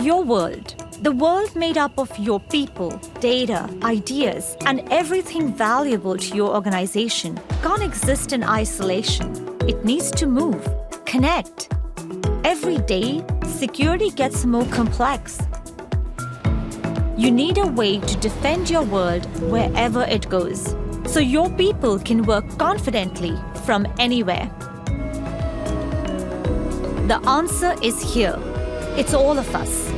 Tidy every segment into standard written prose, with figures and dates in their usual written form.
Your world, the world made up of your people, data, ideas, and everything valuable to your organization, can't exist in isolation. It needs to move, connect. Every day, security gets more complex. You need a way to defend your world wherever it goes, so your people can work confidently from anywhere. The answer is here. It's all of us,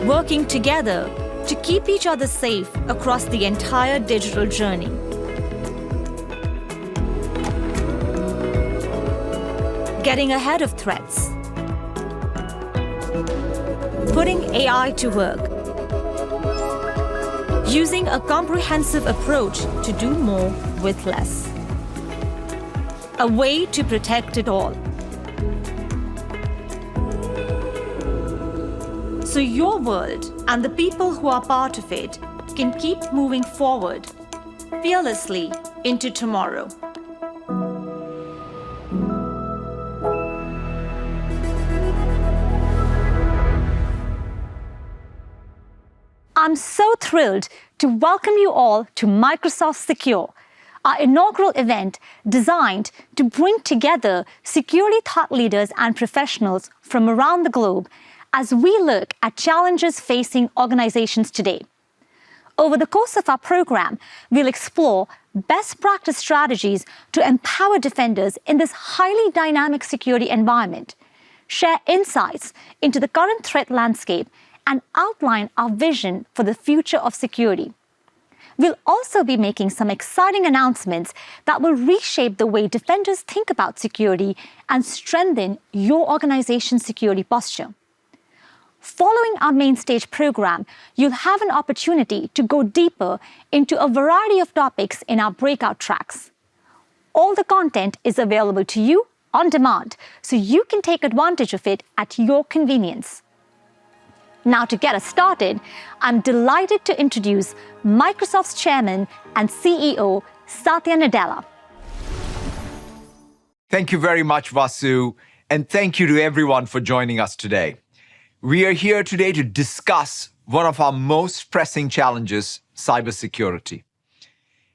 working together to keep each other safe across the entire digital journey. Getting ahead of threats. Putting AI to work. Using a comprehensive approach to do more with less. A way to protect it all. So your world and the people who are part of it can keep moving forward, fearlessly into tomorrow. I'm so thrilled to welcome you all to Microsoft Secure, our inaugural event designed to bring together security thought leaders and professionals from around the globe as we look at challenges facing organizations today. Over the course of our program, we'll explore best practice strategies to empower defenders in this highly dynamic security environment, share insights into the current threat landscape, and outline our vision for the future of security. We'll also be making some exciting announcements that will reshape the way defenders think about security and strengthen your organization's security posture. Following our main stage program, you'll have an opportunity to go deeper into a variety of topics in our breakout tracks. All the content is available to you on demand, so you can take advantage of it at your convenience. Now, to get us started, I'm delighted to introduce Microsoft's Chairman and CEO, Satya Nadella. Thank you very much, Vasu, and thank you to everyone for joining us today. We are here today to discuss one of our most pressing challenges, cybersecurity.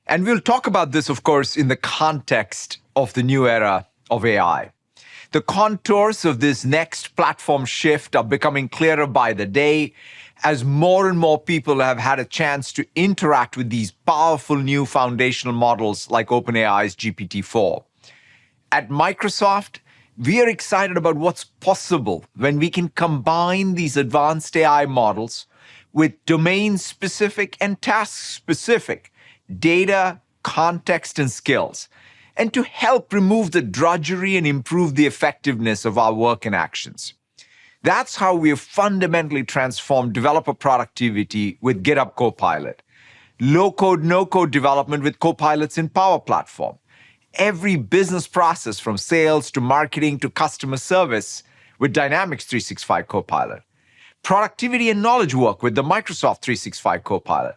And we'll talk about this, of course, in the context of the new era of AI. The contours of this next platform shift are becoming clearer by the day as more and more people have had a chance to interact with these powerful new foundational models like OpenAI's GPT-4. At Microsoft, we are excited about what's possible when we can combine these advanced AI models with domain-specific and task-specific data, context, and skills, and to help remove the drudgery and improve the effectiveness of our work and actions. That's how we have fundamentally transformed developer productivity with GitHub Copilot, low-code, no-code development with Copilots in Power Platform, every business process from sales to marketing to customer service with Dynamics 365 Copilot, productivity and knowledge work with the Microsoft 365 Copilot,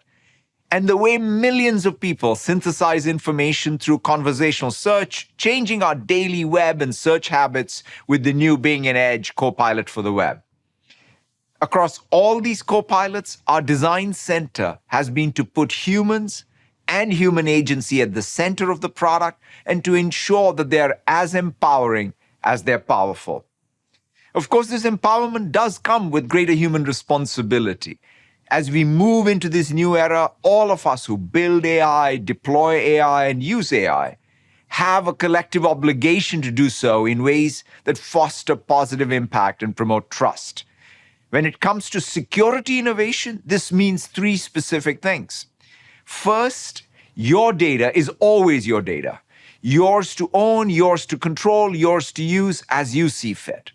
and the way millions of people synthesize information through conversational search, changing our daily web and search habits with the new Bing and Edge Copilot for the web. Across all these Copilots, our design center has been to put humans and human agency at the center of the product and to ensure that they are as empowering as they're powerful. Of course, this empowerment does come with greater human responsibility. As we move into this new era, all of us who build AI, deploy AI, and use AI have a collective obligation to do so in ways that foster positive impact and promote trust. When it comes to security innovation, this means three specific things. First, your data is always your data. Yours to own, yours to control, yours to use as you see fit.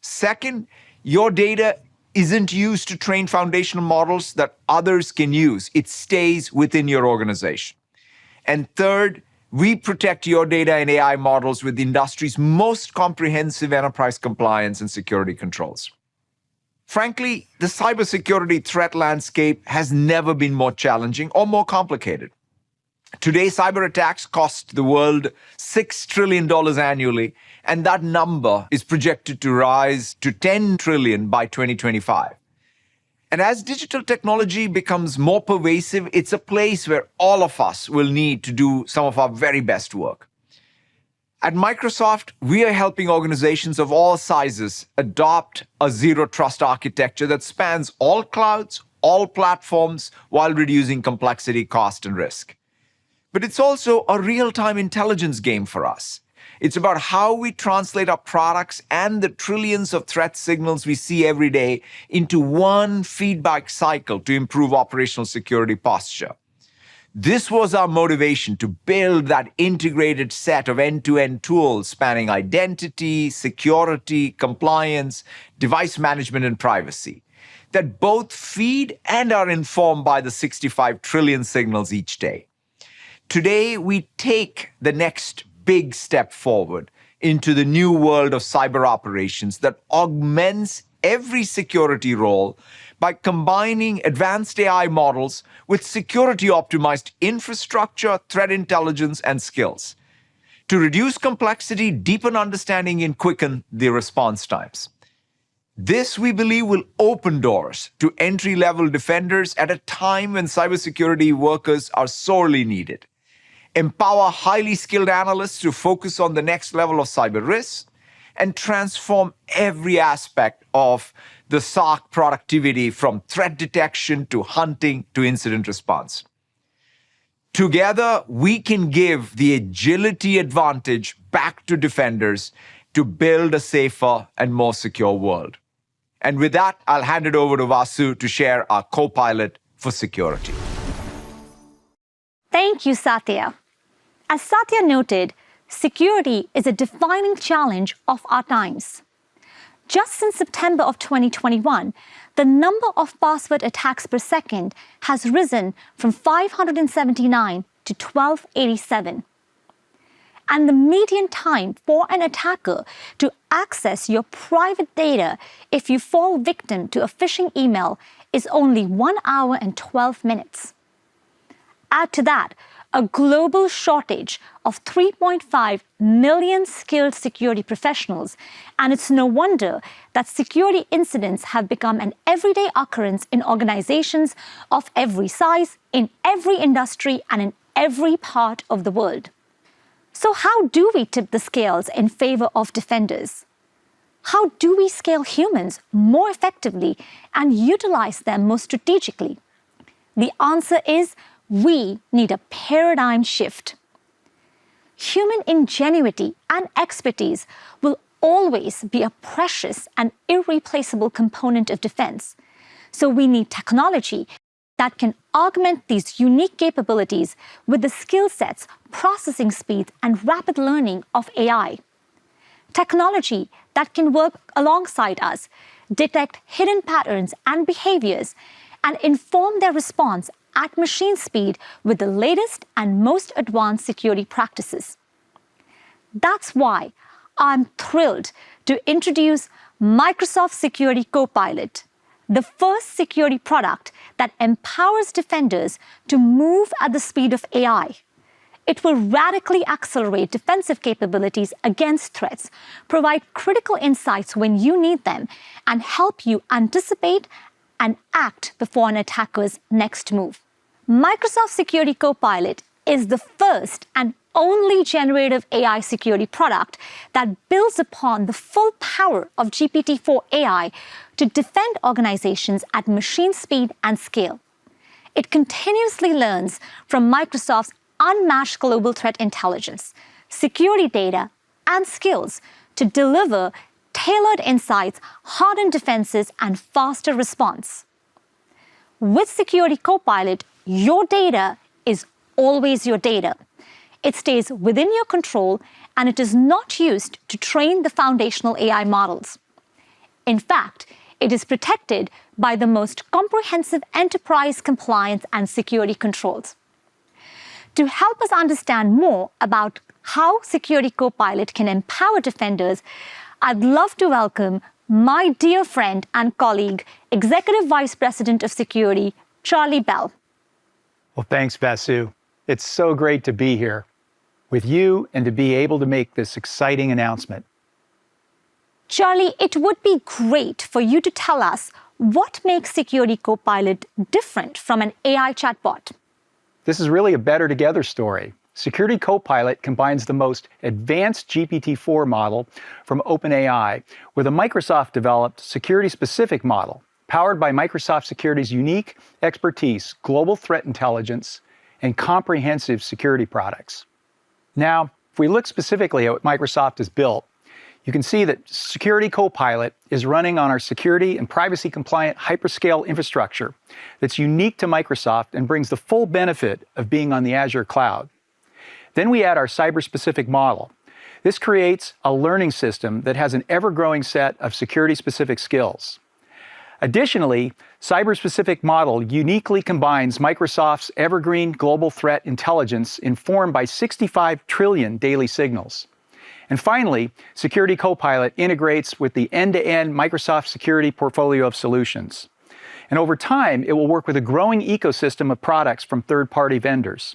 Second, your data isn't used to train foundational models that others can use. It stays within your organization. And third, we protect your data and AI models with the industry's most comprehensive enterprise compliance and security controls. Frankly, the cybersecurity threat landscape has never been more challenging or more complicated. Today, cyber attacks cost the world $6 trillion annually, and that number is projected to rise to $10 trillion by 2025. And as digital technology becomes more pervasive, it's a place where all of us will need to do some of our very best work. At Microsoft, we are helping organizations of all sizes adopt a zero trust architecture that spans all clouds, all platforms, while reducing complexity, cost, and risk. But it's also a real-time intelligence game for us. It's about how we translate our products and the trillions of threat signals we see every day into one feedback cycle to improve operational security posture. This was our motivation to build that integrated set of end-to-end tools spanning identity, security, compliance, device management, and privacy that both feed and are informed by the 65 trillion signals each day. Today, we take the next big step forward into the new world of cyber operations that augments every security role by combining advanced AI models with security-optimized infrastructure, threat intelligence, and skills to reduce complexity, deepen understanding, and quicken the response times. This, we believe, will open doors to entry-level defenders at a time when cybersecurity workers are sorely needed, empower highly skilled analysts to focus on the next level of cyber risks, and transform every aspect of the SOC productivity from threat detection to hunting to incident response. Together, we can give the agility advantage back to defenders to build a safer and more secure world. And with that, I'll hand it over to Vasu to share our Copilot for security. Thank you, Satya. As Satya noted, security is a defining challenge of our times. Just since September of 2021, the number of password attacks per second has risen from 579 to 1287. And the median time for an attacker to access your private data if you fall victim to a phishing email is only 1 hour and 12 minutes. Add to that a global shortage of 3.5 million skilled security professionals, and it's no wonder that security incidents have become an everyday occurrence in organizations of every size, in every industry, and in every part of the world. So how do we tip the scales in favor of defenders? How do we scale humans more effectively and utilize them more strategically? The answer is we need a paradigm shift. Human ingenuity and expertise will always be a precious and irreplaceable component of defense. So we need technology that can augment these unique capabilities with the skill sets, processing speed, and rapid learning of AI. Technology that can work alongside us, detect hidden patterns and behaviors, and inform their response at machine speed with the latest and most advanced security practices. That's why I'm thrilled to introduce Microsoft Security Copilot, the first security product that empowers defenders to move at the speed of AI. It will radically accelerate defensive capabilities against threats, provide critical insights when you need them, and help you anticipate and act before an attacker's next move. Microsoft Security Copilot is the first and only generative AI security product that builds upon the full power of GPT-4 AI to defend organizations at machine speed and scale. It continuously learns from Microsoft's unmatched global threat intelligence, security data, and skills to deliver tailored insights, hardened defenses, and faster response. With Security Copilot, your data is always your data. It stays within your control, and it is not used to train the foundational AI models. In fact, it is protected by the most comprehensive enterprise compliance and security controls. To help us understand more about how Security Copilot can empower defenders, I'd love to welcome my dear friend and colleague, Executive Vice President of Security, Charlie Bell. Well, thanks, Vasu. It's so great to be here with you and to be able to make this exciting announcement. Charlie, it would be great for you to tell us What makes Security Copilot different from an AI chatbot? This is really a better together story. Security Copilot combines the most advanced GPT-4 model from OpenAI with a Microsoft-developed security-specific model powered by Microsoft Security's unique expertise, global threat intelligence, and comprehensive security products. Now, if we look specifically at what Microsoft has built, you can see that Security Copilot is running on our security and privacy-compliant hyperscale infrastructure that's unique to Microsoft and brings the full benefit of being on the Azure cloud. Then we add our cyber-specific model. This creates a learning system that has an ever-growing set of security-specific skills. Additionally, cyber-specific model uniquely combines Microsoft's evergreen global threat intelligence informed by 65 trillion daily signals. And finally, Security Copilot integrates with the end-to-end Microsoft security portfolio of solutions. And over time, it will work with a growing ecosystem of products from third-party vendors.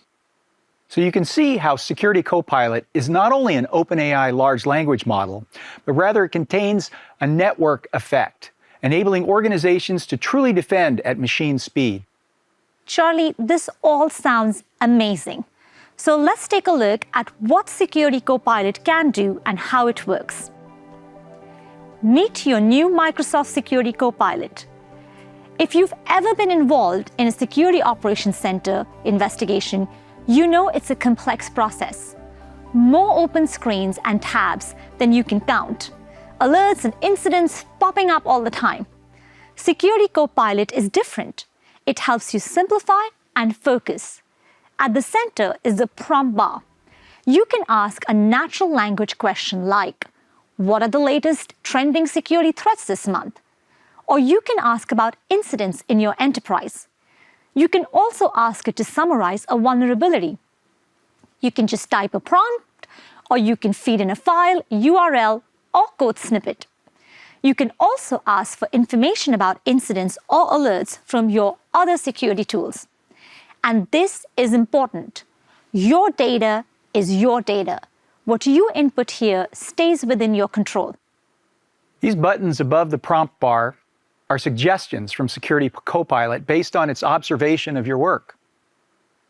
So you can see how Security Copilot is not only an OpenAI large language model, but rather it contains a network effect, enabling organizations to truly defend at machine speed. Charlie, this all sounds amazing. So let's take a look at what Security Copilot can do and how it works. Meet your new Microsoft Security Copilot. If you've ever been involved in a security operations center investigation, you know it's a complex process. More open screens and tabs than you can count. Alerts and incidents popping up all the time. Security Copilot is different. It helps you simplify and focus. At the center is the prompt bar. You can ask a natural language question like, what are the latest trending security threats this month? Or you can ask about incidents in your enterprise. You can also ask it to summarize a vulnerability. You can just type a prompt, or you can feed in a file, URL, or code snippet. You can also ask for information about incidents or alerts from your other security tools. And this is important. Your data is your data. What you input here stays within your control. These buttons above the prompt bar are suggestions from Security Copilot based on its observation of your work.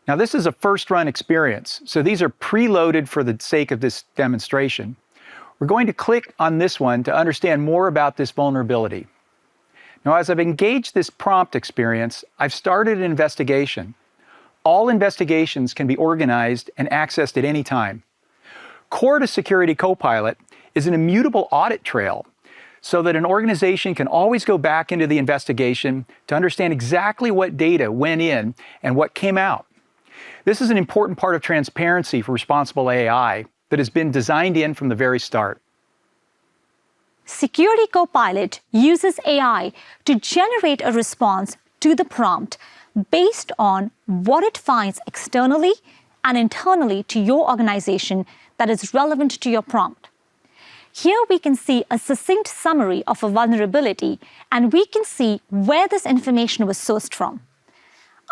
Now, this is a first-run experience, so these are preloaded for the sake of this demonstration. We're going to click on this one to understand more about this vulnerability. Now, as I've engaged this prompt experience, I've started an investigation. All investigations can be organized and accessed at any time. Core to Security Copilot is an immutable audit trail so that an organization can always go back into the investigation to understand exactly what data went in and what came out. This is an important part of transparency for responsible AI that has been designed in from the very start. Security Copilot uses AI to generate a response to the prompt based on what it finds externally and internally to your organization that is relevant to your prompt. Here we can see a succinct summary of a vulnerability, and we can see where this information was sourced from.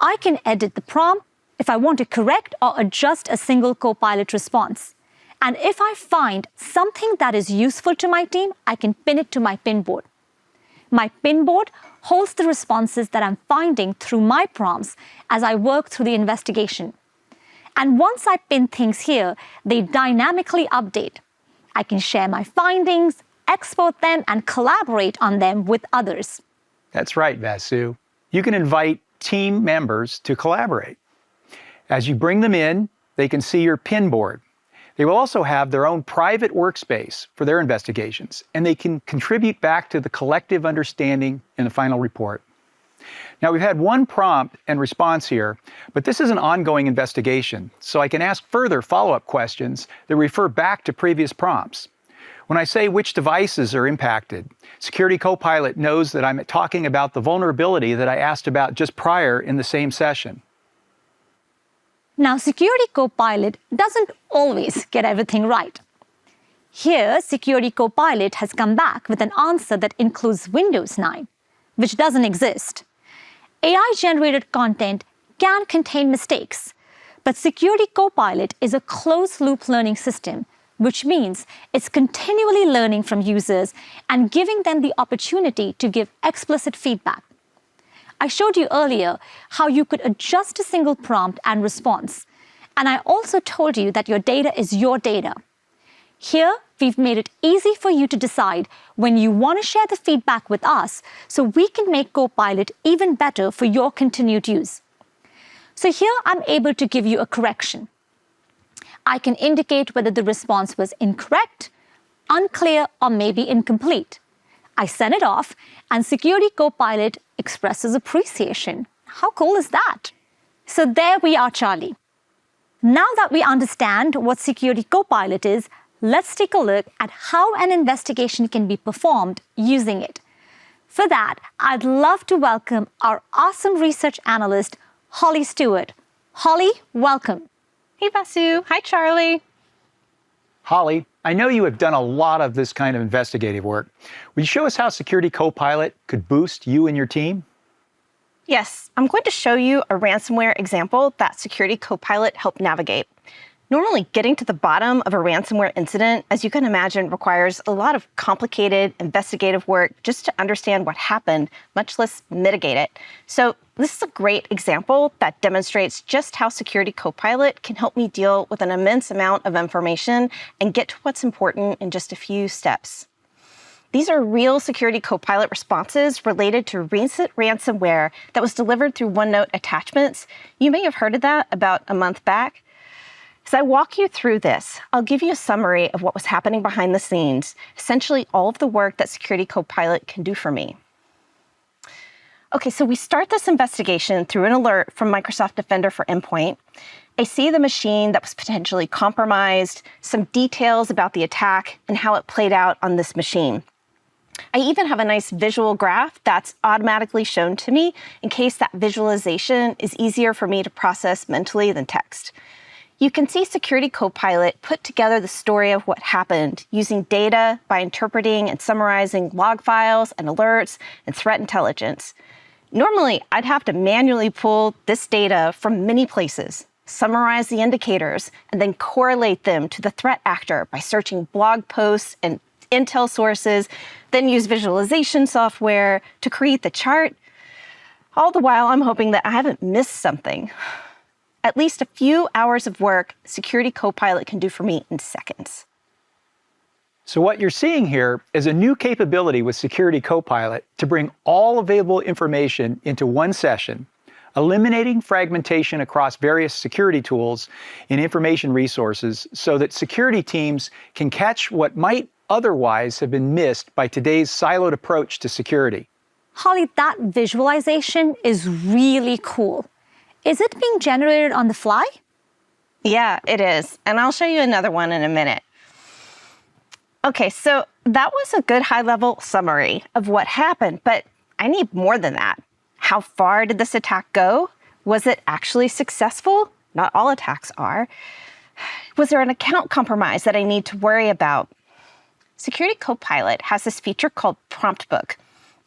I can edit the prompt if I want to correct or adjust a single Copilot response. And if I find something that is useful to my team, I can pin it to my pin board. My pin board holds the responses that I'm finding through my prompts as I work through the investigation. And once I pin things here, they dynamically update. I can share my findings, export them, and collaborate on them with others. That's right, Vasu. You can invite team members to collaborate. As you bring them in, they can see your pin board. They will also have their own private workspace for their investigations, and they can contribute back to the collective understanding in the final report. Now, we've had one prompt and response here, but this is an ongoing investigation, so I can ask further follow-up questions that refer back to previous prompts. When I say which devices are impacted, Security Copilot knows that I'm talking about the vulnerability that I asked about just prior in the same session. Now, Security Copilot doesn't always get everything right. Here, Security Copilot has come back with an answer that includes Windows 9, which doesn't exist. AI-generated content can contain mistakes, but Security Copilot is a closed-loop learning system which means it's continually learning from users and giving them the opportunity to give explicit feedback. I showed you earlier how you could adjust a single prompt and response, and I also told you that your data is your data. Here, we've made it easy for you to decide when you want to share the feedback with us so we can make Copilot even better for your continued use. So here I'm able to give you a correction. I can indicate whether the response was incorrect, unclear, or maybe incomplete. I send it off, and Security Copilot expresses appreciation. How cool is that? So there we are, Charlie. Now that we understand what Security Copilot is, let's take a look at how an investigation can be performed using it. For that, I'd love to welcome our awesome research analyst, Holly Stewart. Holly, welcome. Hey, Vasu. Hi, Charlie. Holly, I know you have done a lot of this kind of investigative work. Will you show us how Security Copilot could boost you and your team? Yes, I'm going to show you a ransomware example that Security Copilot helped navigate. Normally, getting to the bottom of a ransomware incident, as you can imagine, requires a lot of complicated investigative work just to understand what happened, much less mitigate it. So this is a great example that demonstrates just how Security Copilot can help me deal with an immense amount of information and get to what's important in just a few steps. These are real Security Copilot responses related to recent ransomware that was delivered through OneNote attachments. You may have heard of that about a month back. As I walk you through this, I'll give you a summary of what was happening behind the scenes, essentially all of the work that Security Copilot can do for me. Okay, so we start this investigation through an alert from Microsoft Defender for Endpoint. I see the machine that was potentially compromised, some details about the attack, and how it played out on this machine. I even have a nice visual graph that's automatically shown to me in case that visualization is easier for me to process mentally than text. You can see Security Copilot put together the story of what happened using data by interpreting and summarizing log files and alerts and threat intelligence. Normally, I'd have to manually pull this data from many places, summarize the indicators, and then correlate them to the threat actor by searching blog posts and intel sources, then use visualization software to create the chart. All the while, I'm hoping that I haven't missed something. At least a few hours of work Security Copilot can do for me in seconds. So what you're seeing here is a new capability with Security Copilot to bring all available information into one session, eliminating fragmentation across various security tools and information resources so that security teams can catch what might otherwise have been missed by today's siloed approach to security. Holly, that visualization is really cool. Is it being generated on the fly? Yeah, it is. And I'll show you another one in a minute. Okay, so that was a good high-level summary of what happened, but I need more than that. How far did this attack go? Was it actually successful? Not all attacks are. Was there an account compromise that I need to worry about? Security Copilot has this feature called Prompt Book.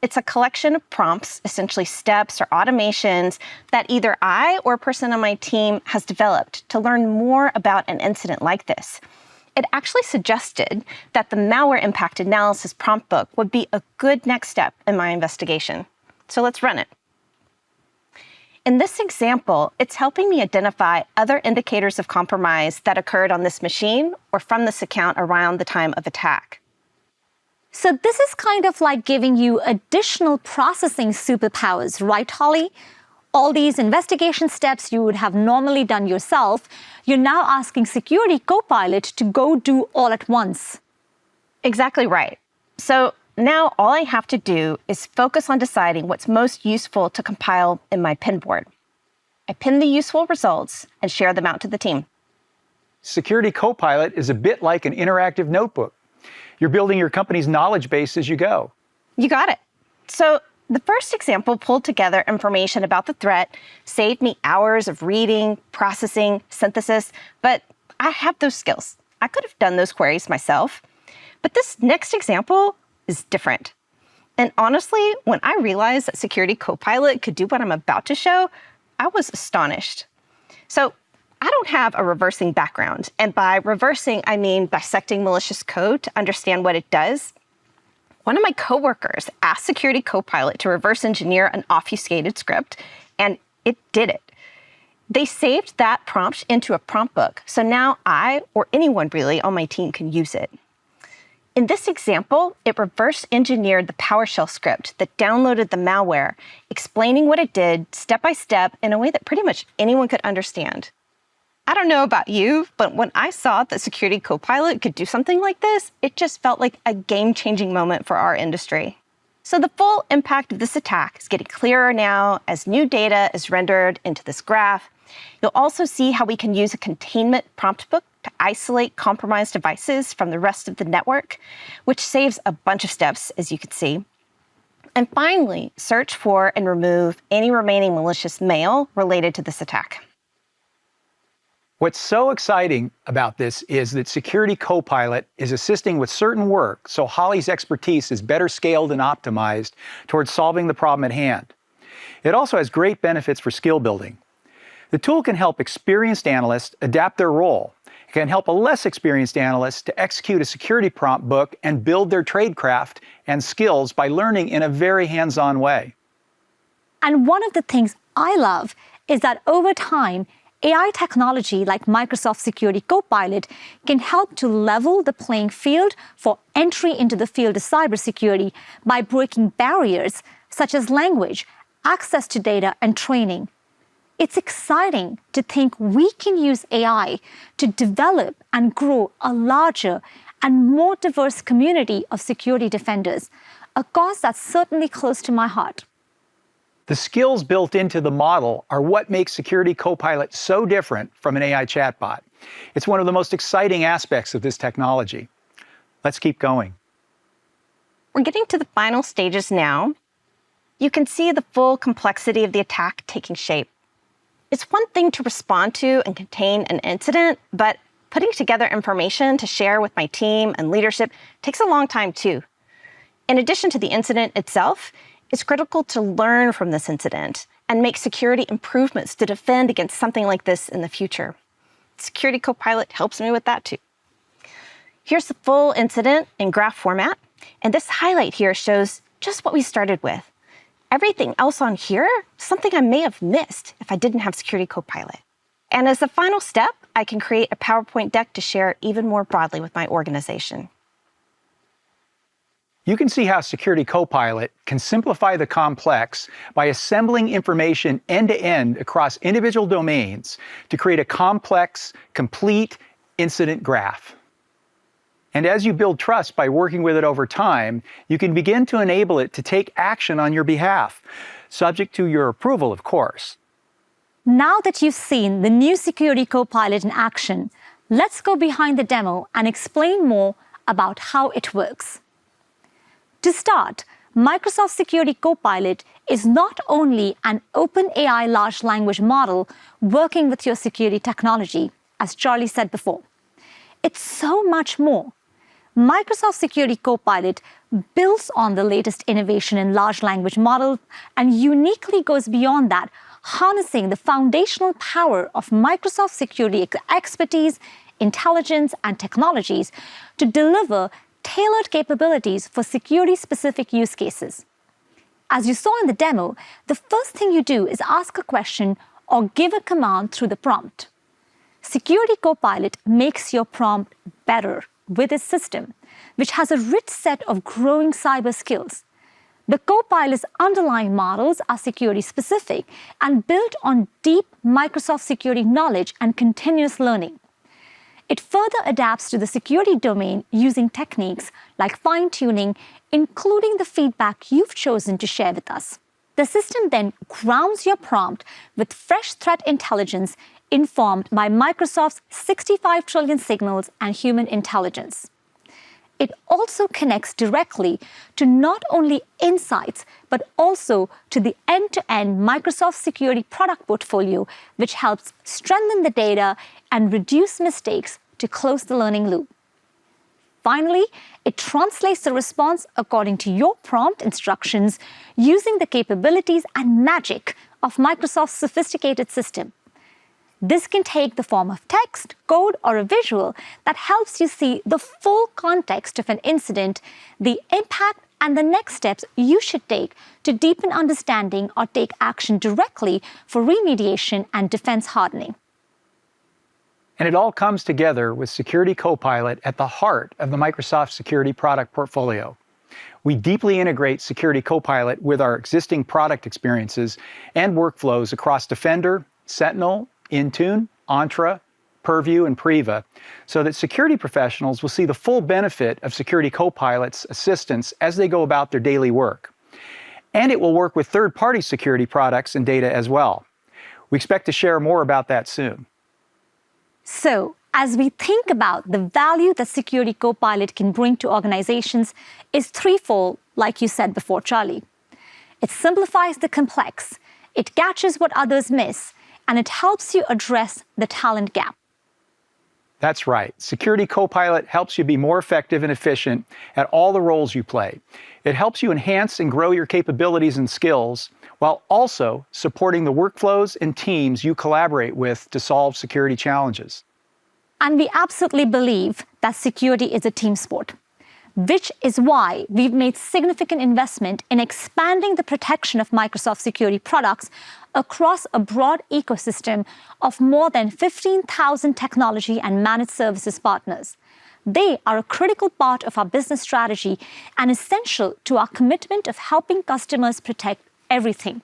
It's a collection of prompts, essentially steps or automations that either I or a person on my team has developed to learn more about an incident like this. It actually suggested that the malware impact analysis prompt book would be a good next step in my investigation. So let's run it. In this example, it's helping me identify other indicators of compromise that occurred on this machine or from this account around the time of attack. So this is kind of like giving you additional processing superpowers, right, Holly? All these investigation steps you would have normally done yourself, you're now asking Security Copilot to go do all at once. Exactly right. So now all I have to do is focus on deciding what's most useful to compile in my pinboard. I pin the useful results and share them out to the team. Security Copilot is a bit like an interactive notebook. You're building your company's knowledge base as you go. You got it. So the first example pulled together information about the threat, saved me hours of reading, processing, synthesis, but I have those skills. I could have done those queries myself. But this next example is different. And honestly, when I realized that Security Copilot could do what I'm about to show, I was astonished. So I don't have a reversing background. And by reversing, I mean dissecting malicious code to understand what it does. One of my coworkers asked Security Copilot to reverse engineer an obfuscated script, and it did it. They saved that prompt into a prompt book, so now I, or anyone really on my team, can use it. In this example, it reverse engineered the PowerShell script that downloaded the malware, explaining what it did step by step in a way that pretty much anyone could understand. I don't know about you, but when I saw that Security Copilot could do something like this, it just felt like a game-changing moment for our industry. So the full impact of this attack is getting clearer now as new data is rendered into this graph. You'll also see how we can use a containment prompt book to isolate compromised devices from the rest of the network, which saves a bunch of steps, as you can see. And finally, search for and remove any remaining malicious mail related to this attack. What's so exciting about this is that Security Copilot is assisting with certain work, so Holly's expertise is better scaled and optimized towards solving the problem at hand. It also has great benefits for skill building. The tool can help experienced analysts adapt their role. It can help a less experienced analyst to execute a security prompt book and build their tradecraft and skills by learning in a very hands-on way. And one of the things I love is that over time, AI technology like Microsoft Security Copilot can help to level the playing field for entry into the field of cybersecurity by breaking barriers such as language, access to data, and training. It's exciting to think we can use AI to develop and grow a larger and more diverse community of security defenders, a cause that's certainly close to my heart. The skills built into the model are what makes Security Copilot so different from an AI chatbot. It's one of the most exciting aspects of this technology. Let's keep going. We're getting to the final stages now. You can see the full complexity of the attack taking shape. It's one thing to respond to and contain an incident, but putting together information to share with my team and leadership takes a long time too. In addition to the incident itself, it's critical to learn from this incident and make security improvements to defend against something like this in the future. Security Copilot helps me with that too. Here's the full incident in graph format, and this highlight here shows just what we started with. Everything else on here, something I may have missed if I didn't have Security Copilot. And as a final step, I can create a PowerPoint deck to share even more broadly with my organization. You can see how Security Copilot can simplify the complex by assembling information end-to-end across individual domains to create a complex, complete incident graph. And as you build trust by working with it over time, you can begin to enable it to take action on your behalf, subject to your approval, of course. Now that you've seen the new Security Copilot in action, let's go behind the demo and explain more about how it works. To start, Microsoft Security Copilot is not only an open AI large language model working with your security technology, as Charlie said before. It's so much more. Microsoft Security Copilot builds on the latest innovation in large language models and uniquely goes beyond that, harnessing the foundational power of Microsoft security expertise, intelligence, and technologies to deliver tailored capabilities for security-specific use cases. As you saw in the demo, the first thing you do is ask a question or give a command through the prompt. Security Copilot makes your prompt better with its system, which has a rich set of growing cyber skills. The Copilot's underlying models are security-specific and built on deep Microsoft security knowledge and continuous learning. It further adapts to the security domain using techniques like fine-tuning, including the feedback you've chosen to share with us. The system then grounds your prompt with fresh threat intelligence informed by Microsoft's 65 trillion signals and human intelligence. It also connects directly to not only insights, but also to the end-to-end Microsoft security product portfolio, which helps strengthen the data and reduce mistakes to close the learning loop. Finally, it translates the response according to your prompt instructions using the capabilities and magic of Microsoft's sophisticated system. This can take the form of text, code, or a visual that helps you see the full context of an incident, the impact, and the next steps you should take to deepen understanding or take action directly for remediation and defense hardening. And it all comes together with Security Copilot at the heart of the Microsoft Security product portfolio. We deeply integrate Security Copilot with our existing product experiences and workflows across Defender, Sentinel, Intune, Entra, Purview, and Priva, so that security professionals will see the full benefit of Security Copilot's assistance as they go about their daily work. And it will work with third-party security products and data as well. We expect to share more about that soon. So, as we think about the value that Security Copilot can bring to organizations is threefold, like you said before, Charlie. It simplifies the complex, it catches what others miss, and it helps you address the talent gap. That's right. Security Copilot helps you be more effective and efficient at all the roles you play. It helps you enhance and grow your capabilities and skills while also supporting the workflows and teams you collaborate with to solve security challenges. And we absolutely believe that security is a team sport, which is why we've made significant investment in expanding the protection of Microsoft security products across a broad ecosystem of more than 15,000 technology and managed services partners. They are a critical part of our business strategy and essential to our commitment of helping customers protect everything.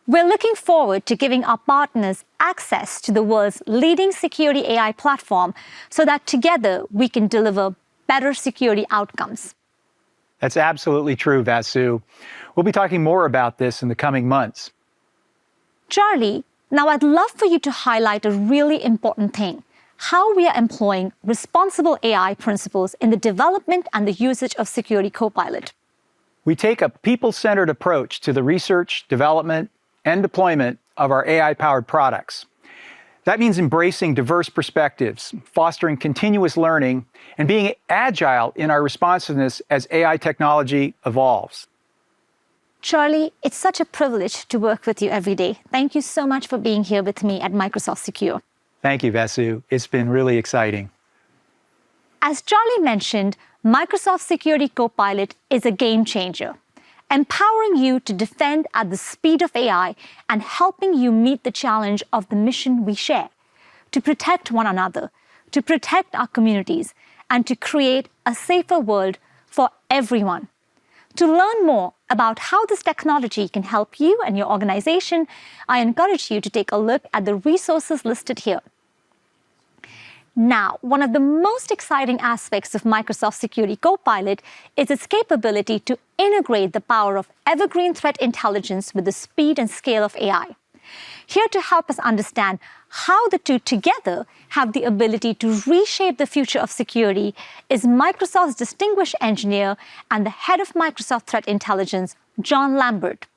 We're looking forward to giving our partners access to the world's leading security AI platform so that together we can deliver better security outcomes. That's absolutely true, Vasu. We'll be talking more about this in the coming months. Charlie, now I'd love for you to highlight a really important thing: how we are employing responsible AI principles in the development and the usage of Security Copilot. We take a people-centered approach to the research, development, and deployment of our AI-powered products. That means embracing diverse perspectives, fostering continuous learning, and being agile in our responsiveness as AI technology evolves. Charlie, it's such a privilege to work with you every day. Thank you so much for being here with me at Microsoft Secure. Thank you, Vasu. It's been really exciting. As Charlie mentioned, Microsoft Security Copilot is a game changer, empowering you to defend at the speed of AI and helping you meet the challenge of the mission we share, to protect one another, to protect our communities, and to create a safer world for everyone. To learn more about how this technology can help you and your organization, I encourage you to take a look at the resources listed here. Now, one of the most exciting aspects of Microsoft Security Copilot is its capability to integrate the power of evergreen threat intelligence with the speed and scale of AI. Here to help us understand how the two together have the ability to reshape the future of security is Microsoft's distinguished engineer and the head of Microsoft Threat Intelligence, John Lambert.